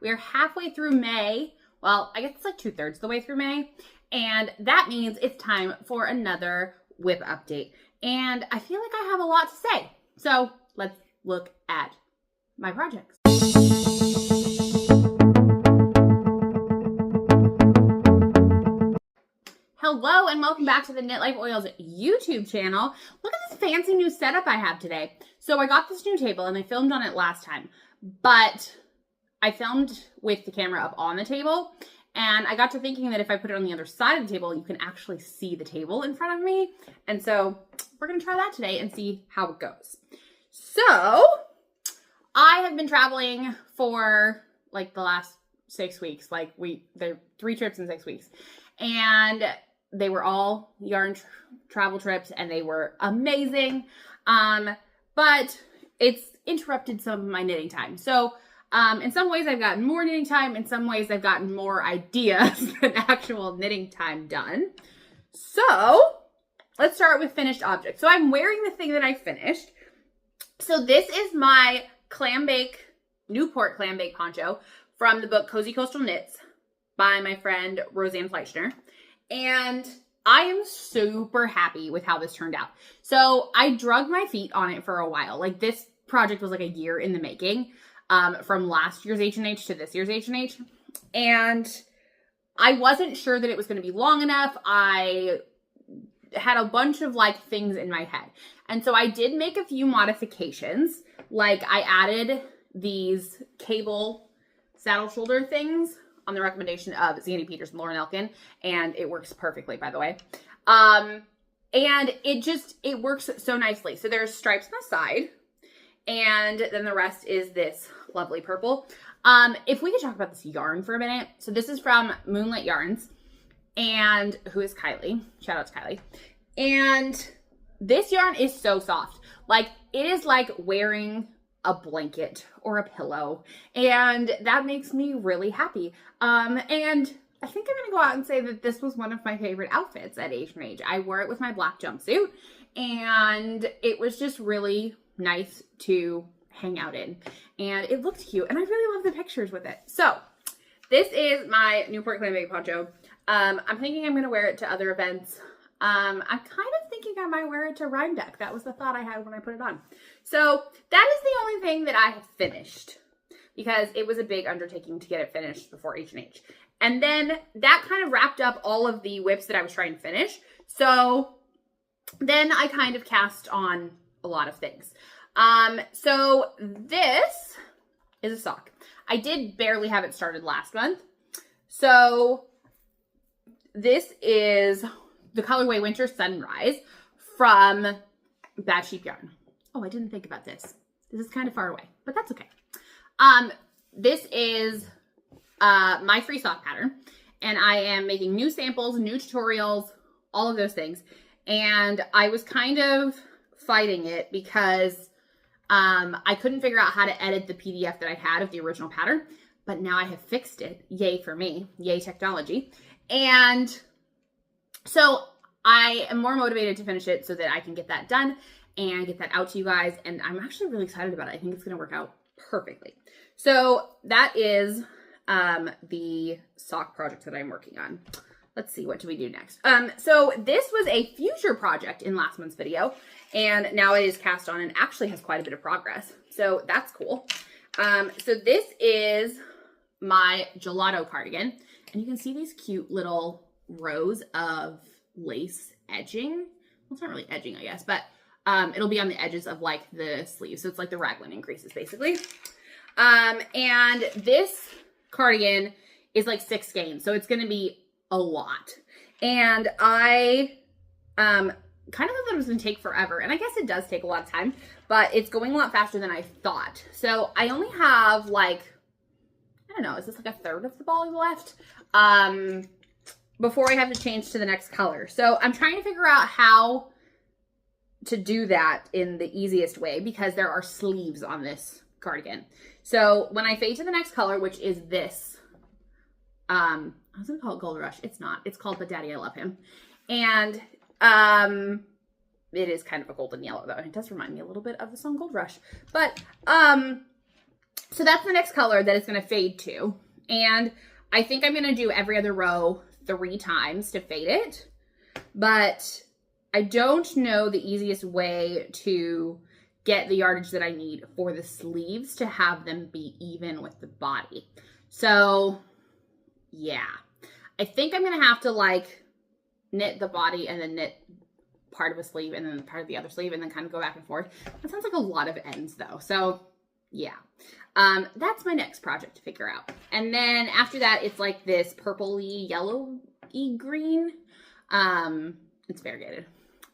We are halfway through May. Well, I guess it's like 2/3 of the way through May. And that means it's time for another whip update. And I feel like I have a lot to say. So let's look at my projects. Hello and welcome back to the Knit Life Oils YouTube channel. Look at this fancy new setup I have today. So I got this new table and I filmed on it last time, but I filmed with the camera up on the table and I got to thinking that if I put it on the other side of the table, you can actually see the table in front of me. And so we're gonna try that today and see how it goes. So I have been traveling for like the last 6 weeks. There are 3 trips in 6 weeks. And they were all yarn travel trips and they were amazing. But it's interrupted some of my knitting time. So in some ways I've gotten more knitting time. In some ways I've gotten more ideas than actual knitting time done. So let's start with finished objects. So I'm wearing the thing that I finished. So this is my Newport clam bake poncho from the book Cozy Coastal Knits by my friend Roseanne Fleischner. And I am super happy with how this turned out. So I drug my feet on it for a while. Like this project was like a year in the making, from last year's H&H to this year's H&H. And I wasn't sure that it was going to be long enough. I had a bunch of like things in my head. And so I did make a few modifications. Like I added these cable saddle shoulder things on the recommendation of Zandy Peters and Lauren Elkin, and it works perfectly, by the way. And it works so nicely. So there's stripes on the side, and then the rest is this lovely purple. If we could talk about this yarn for a minute. So this is from Moonlit Yarns, and who is Kylie. Shout out to Kylie. And this yarn is so soft. Like, it is like wearing a blanket or a pillow, and that makes me really happy. And I think I'm gonna go out and say that this was one of my favorite outfits at H&H. I wore it with my black jumpsuit, and it was just really nice to hang out in, and it looked cute, and I really love the pictures with it. So this is my Newport clam bake poncho. I'm thinking I'm gonna wear it to other events. I'm kind of thinking I might wear it to Rhyme Deck. That was the thought I had when I put it on. So that is the only thing that I have finished, because it was a big undertaking to get it finished before H&H. And then that kind of wrapped up all of the whips that I was trying to finish. So then I kind of cast on a lot of things. So this is a sock. I did barely have it started last month. So this is the colorway Winter Sunrise from Bad Sheep Yarn. Oh, I didn't think about this. This is kind of far away, but that's okay. This is my free sock pattern, and I am making new samples, new tutorials, all of those things. And I was kind of fighting it because I couldn't figure out how to edit the PDF that I had of the original pattern, but now I have fixed it. Yay for me. Yay technology. And so I am more motivated to finish it so that I can get that done and get that out to you guys. And I'm actually really excited about it. I think it's going to work out perfectly. So that is the sock project that I'm working on. Let's see, what do we do next? So this was a future project in last month's video, and now it is cast on and actually has quite a bit of progress. So that's cool. So this is my gelato cardigan, and you can see these cute little rows of lace edging. Well, it's not really edging, I guess, but it'll be on the edges of like the sleeves. So it's like the raglan increases basically. And this cardigan is like 6 skeins, so it's going to be a lot. And I kind of thought that it was going to take forever, and I guess it does take a lot of time, but it's going a lot faster than I thought. So I only have like, I don't know, is this like a third of the ball left? Before I have to change to the next color. So I'm trying to figure out how to do that in the easiest way, because there are sleeves on this cardigan. So when I fade to the next color, which is this, I was gonna call it Gold Rush. It's not. It's called But Daddy I Love Him. And it is kind of a golden yellow though. And it does remind me a little bit of the song Gold Rush. But So that's the next color that it's going to fade to. And I think I'm going to do every other row 3 times to fade it. But I don't know the easiest way to get the yardage that I need for the sleeves to have them be even with the body. So yeah, I think I'm going to have to like knit the body and then knit part of a sleeve and then part of the other sleeve and then kind of go back and forth. That sounds like a lot of ends though. So yeah, that's my next project to figure out. And then after that, it's like this purpley, yellowy green. It's variegated.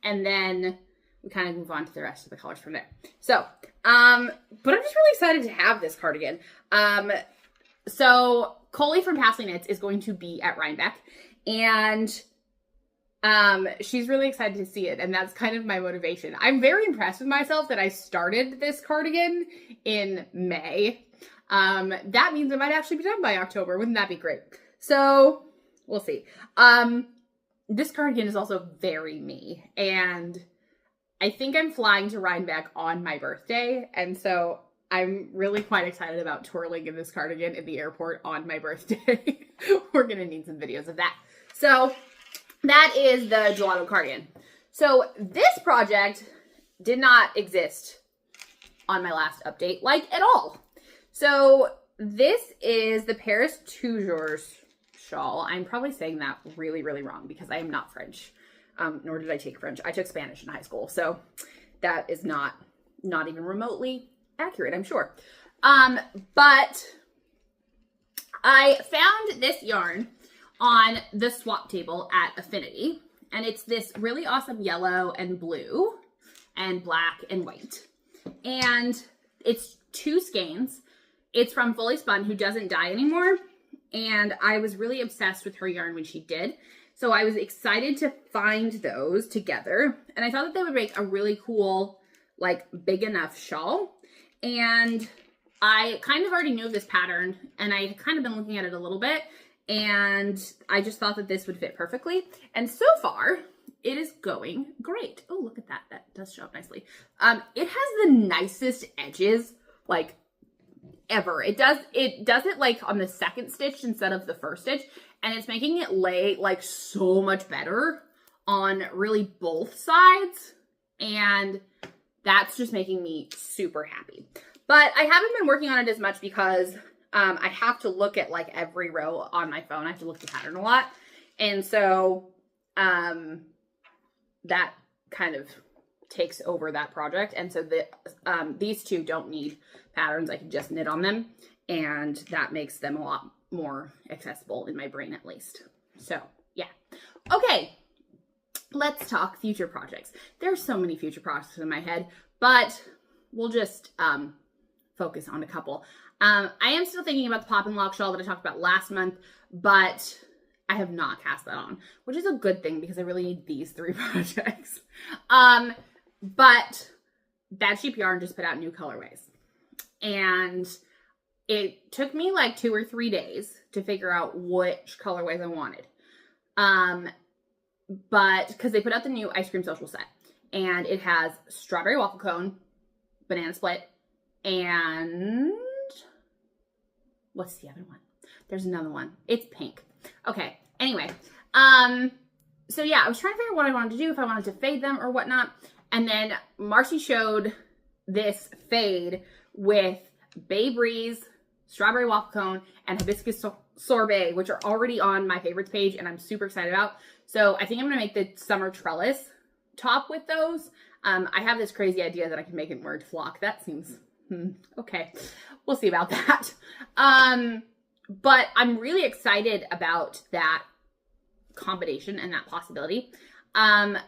And then we kind of move on to the rest of the colors from there. So, but I'm just really excited to have this cardigan. So Coley from Passing Knits is going to be at Rhinebeck, and she's really excited to see it, and that's kind of my motivation. I'm very impressed with myself that I started this cardigan in May. That means it might actually be done by October. Wouldn't that be great? So we'll see. This cardigan is also very me, and I think I'm flying to Rhinebeck on my birthday, and so I'm really quite excited about twirling in this cardigan in the airport on my birthday. We're gonna need some videos of that. So that is the gelato cardigan. So this project did not exist on my last update, like at all. So this is the Paris Toujours shawl. I'm probably saying that really, really wrong because I am not French, nor did I take French. I took Spanish in high school, so that is not even remotely accurate, I'm sure. But I found this yarn on the swap table at Affinity, and it's this really awesome yellow and blue and black and white, and it's 2 skeins. It's from Fully Spun, who doesn't dye anymore, and I was really obsessed with her yarn when she did, so I was excited to find those together, and I thought that they would make a really cool, like, big enough shawl. And I kind of already knew of this pattern, and I had kind of been looking at it a little bit, and I just thought that this would fit perfectly. And so far, it is going great. Oh, look at that. That does show up nicely. It has the nicest edges, like, ever. It does it like on the second stitch instead of the first stitch, and it's making it lay like so much better on really both sides, and that's just making me super happy. But I haven't been working on it as much because I have to look at like every row on my phone. I have to look at the pattern a lot, and so that kind of takes over that project. And so these 2 don't need patterns. I can just knit on them, and that makes them a lot more accessible in my brain, at least. So yeah. Okay, let's talk future projects. There's so many future projects in my head, but we'll just focus on a couple. I am still thinking about the Pop and Lock shawl that I talked about last month, but I have not cast that on, which is a good thing because I really need these 3 projects. But Bad Sheep Yarn just put out new colorways, and it took me like 2 or 3 days to figure out which colorways I wanted. But because they put out the new Ice Cream Social set, and it has strawberry waffle cone, banana split, and what's the other one? There's another one. It's pink. Okay. Anyway, so yeah, I was trying to figure out what I wanted to do, if I wanted to fade them or whatnot. And then Marcy showed this fade with Bay Breeze, strawberry waffle cone, and hibiscus sorbet, which are already on my favorites page, and I'm super excited about. So I think I'm going to make the summer trellis top with those. I have this crazy idea that I can make it word flock. That seems, okay. We'll see about that. But I'm really excited about that combination and that possibility.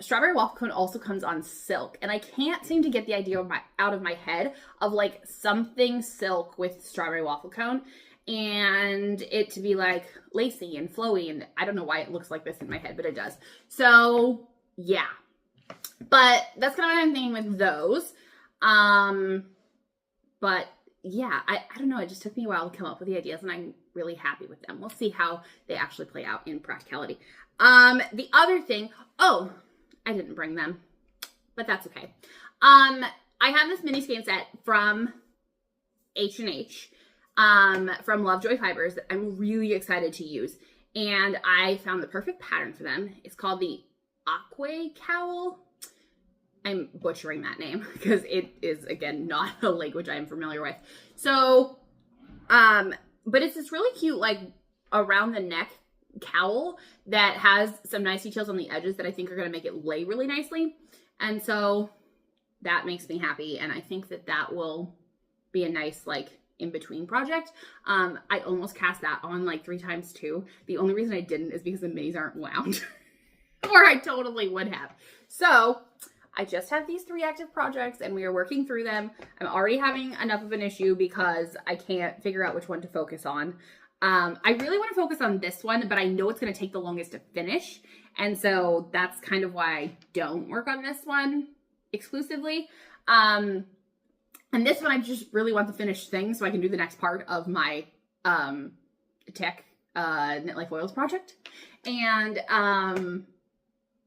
Strawberry waffle cone also comes on silk, and I can't seem to get the idea out of my head of like something silk with strawberry waffle cone and it to be like lacy and flowy, and I don't know why it looks like this in my head, but it does. So yeah, but that's kind of what I'm thinking with those. But yeah, I don't know. It just took me a while to come up with the ideas, and I'm really happy with them. We'll see how they actually play out in practicality. The other thing, oh, I didn't bring them, but that's okay. I have this mini skein set from H&H from Lovejoy Fibers that I'm really excited to use. And I found the perfect pattern for them. It's called the Aqua Cowl. I'm butchering that name because it is, again, not a language I am familiar with. So, but it's this really cute, like, around the neck cowl that has some nice details on the edges that I think are going to make it lay really nicely. And so that makes me happy. And I think that that will be a nice, like, in-between project. I almost cast that on like 3 times too. The only reason I didn't is because the minis aren't wound or I totally would have. So I just have these 3 active projects and we are working through them. I'm already having enough of an issue because I can't figure out which one to focus on. I really want to focus on this one, but I know it's going to take the longest to finish. And so that's kind of why I don't work on this one exclusively. And this one, I just really want the finished thing so I can do the next part of my tech Knit Life Oils project. And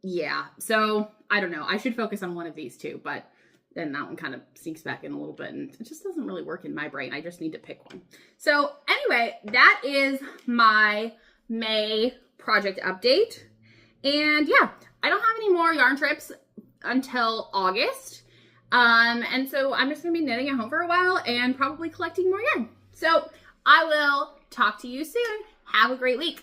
yeah, so I don't know. I should focus on one of these two, but then that one kind of sneaks back in a little bit and it just doesn't really work in my brain. I just need to pick one. So anyway, that is my May project update. And yeah, I don't have any more yarn trips until August. And so I'm just going to be knitting at home for a while and probably collecting more yarn. So I will talk to you soon. Have a great week.